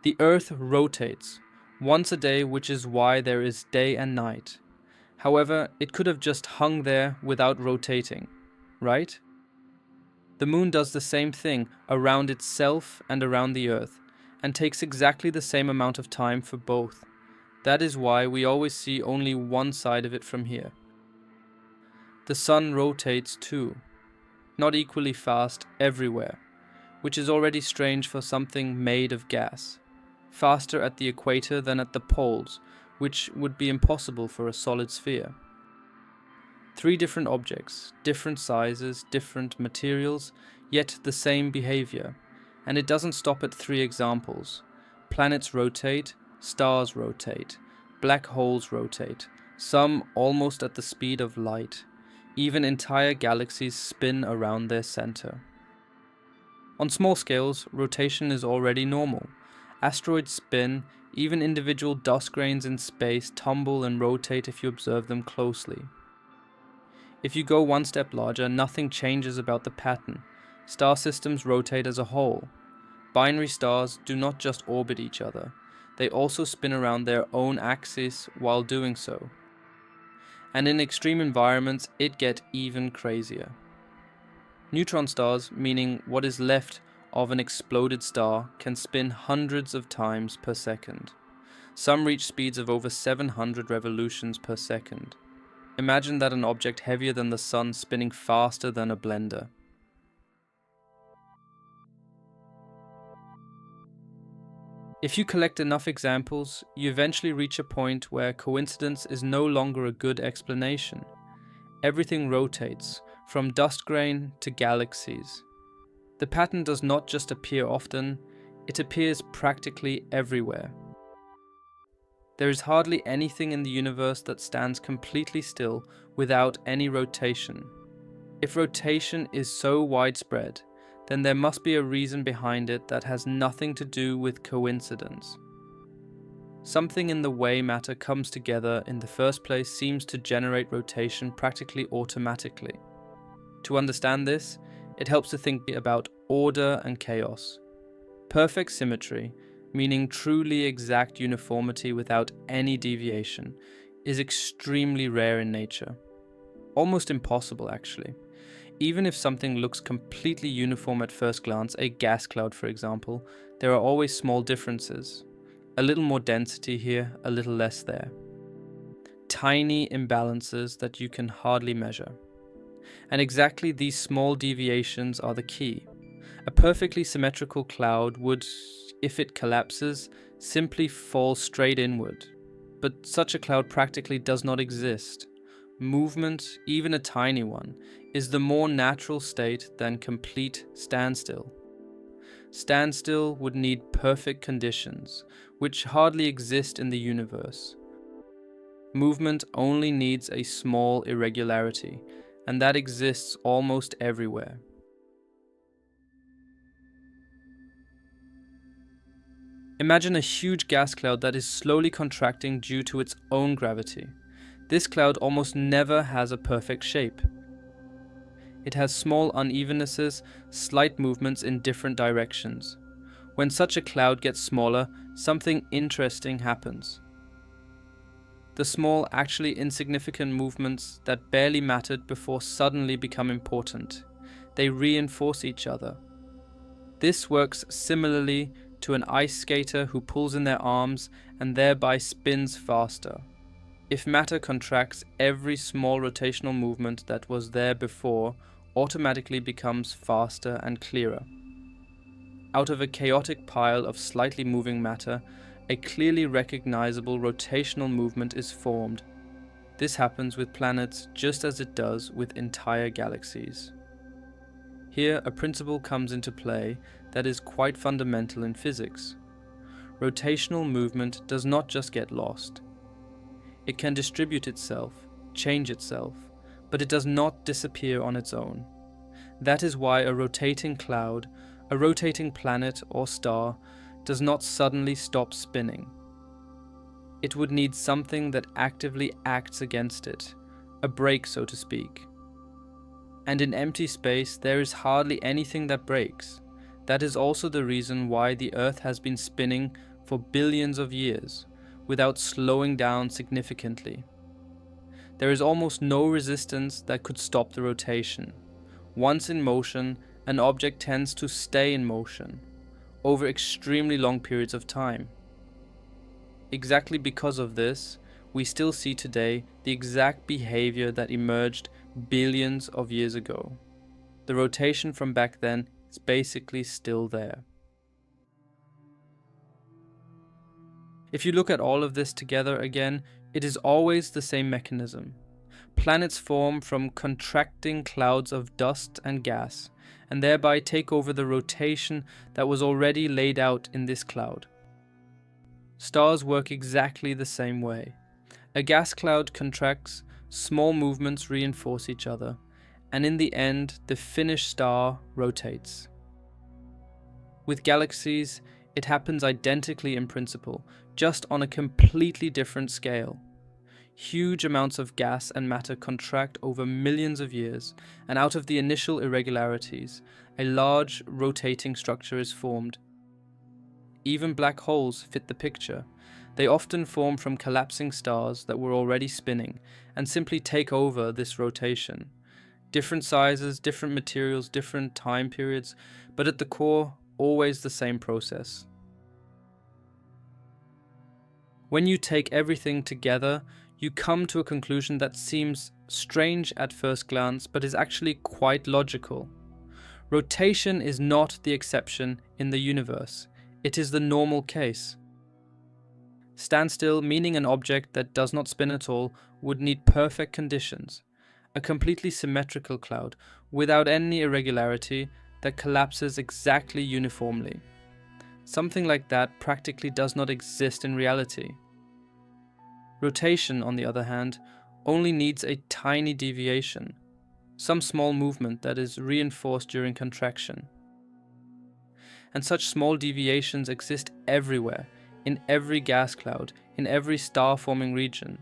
The Earth rotates, once a day, which is why there is day and night. However, it could have just hung there without rotating, right? The Moon does the same thing around itself and around the Earth, and takes exactly the same amount of time for both. That is why we always see only one side of it from here. The Sun rotates too, not equally fast everywhere, which is already strange for something made of gas. Faster at the equator than at the poles, which would be impossible for a solid sphere. 3 different objects, different sizes, different materials, yet the same behavior. And it doesn't stop at 3 examples. Planets rotate, stars rotate, black holes rotate, some almost at the speed of light. Even entire galaxies spin around their center. On small scales, rotation is already normal. Asteroids spin, even individual dust grains in space tumble and rotate if you observe them closely. If you go one step larger, nothing changes about the pattern. Star systems rotate as a whole. Binary stars do not just orbit each other, they also spin around their own axis while doing so. And in extreme environments, it gets even crazier. Neutron stars, meaning what is left of an exploded star, can spin hundreds of times per second. Some reach speeds of over 700 revolutions per second. Imagine that an object heavier than the Sun spinning faster than a blender. If you collect enough examples, you eventually reach a point where coincidence is no longer a good explanation. Everything rotates, from dust grain to galaxies. The pattern does not just appear often, it appears practically everywhere. There is hardly anything in the universe that stands completely still without any rotation. If rotation is so widespread, then there must be a reason behind it that has nothing to do with coincidence. Something in the way matter comes together in the first place seems to generate rotation practically automatically. To understand this, it helps to think about order and chaos. Perfect symmetry, meaning truly exact uniformity without any deviation, is extremely rare in nature. Almost impossible, actually. Even if something looks completely uniform at first glance, a gas cloud for example, there are always small differences. A little more density here, a little less there. Tiny imbalances that you can hardly measure. And exactly these small deviations are the key. A perfectly symmetrical cloud would, if it collapses, simply fall straight inward. But such a cloud practically does not exist. Movement, even a tiny one, is the more natural state than complete standstill. Standstill would need perfect conditions, which hardly exist in the universe. Movement only needs a small irregularity, and that exists almost everywhere. Imagine a huge gas cloud that is slowly contracting due to its own gravity. This cloud almost never has a perfect shape. It has small unevennesses, slight movements in different directions. When such a cloud gets smaller, something interesting happens. The small, actually insignificant movements that barely mattered before suddenly become important. They reinforce each other. This works similarly to an ice skater who pulls in their arms and thereby spins faster. If matter contracts, every small rotational movement that was there before automatically becomes faster and clearer. Out of a chaotic pile of slightly moving matter, a clearly recognizable rotational movement is formed. This happens with planets just as it does with entire galaxies. Here, a principle comes into play that is quite fundamental in physics. Rotational movement does not just get lost. It can distribute itself, change itself, but it does not disappear on its own. That is why a rotating cloud, a rotating planet or star, does not suddenly stop spinning. It would need something that actively acts against it, a brake so to speak. And in empty space there is hardly anything that breaks. That is also the reason why the Earth has been spinning for billions of years without slowing down significantly. There is almost no resistance that could stop the rotation. Once in motion, an object tends to stay in motion over extremely long periods of time. Exactly because of this, we still see today the exact behavior that emerged billions of years ago. The rotation from back then is basically still there. If you look at all of this together again, it is always the same mechanism. Planets form from contracting clouds of dust and gas, and thereby take over the rotation that was already laid out in this cloud. Stars work exactly the same way. A gas cloud contracts, small movements reinforce each other, and in the end, the finished star rotates. With galaxies, it happens identically in principle, just on a completely different scale. Huge amounts of gas and matter contract over millions of years, and out of the initial irregularities, a large rotating structure is formed. Even black holes fit the picture. They often form from collapsing stars that were already spinning and simply take over this rotation. Different sizes, different materials, different time periods, but at the core, always the same process. When you take everything together, you come to a conclusion that seems strange at first glance, but is actually quite logical. Rotation is not the exception in the universe. It is the normal case. Standstill, meaning an object that does not spin at all, would need perfect conditions. A completely symmetrical cloud, without any irregularity, that collapses exactly uniformly. Something like that practically does not exist in reality. Rotation, on the other hand, only needs a tiny deviation, some small movement that is reinforced during contraction. And such small deviations exist everywhere, in every gas cloud, in every star-forming region.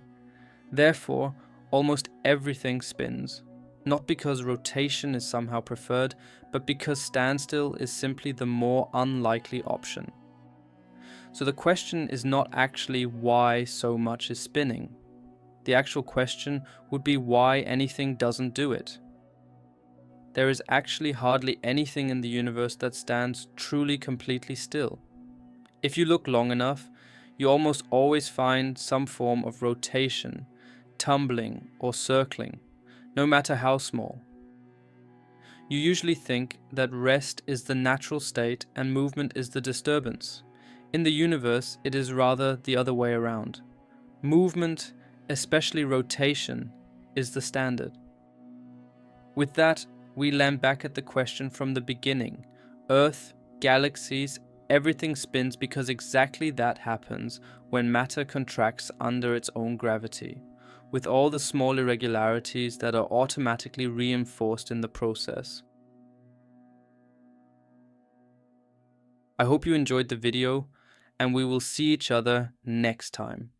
Therefore, almost everything spins, not because rotation is somehow preferred, but because standstill is simply the more unlikely option. So the question is not actually why so much is spinning. The actual question would be why anything doesn't do it. There is actually hardly anything in the universe that stands truly completely still. If you look long enough, you almost always find some form of rotation, tumbling or circling, no matter how small. You usually think that rest is the natural state and movement is the disturbance. In the universe, it is rather the other way around. Movement, especially rotation, is the standard. With that, we land back at the question from the beginning. Earth, galaxies, everything spins because exactly that happens when matter contracts under its own gravity, with all the small irregularities that are automatically reinforced in the process. I hope you enjoyed the video, and we will see each other next time.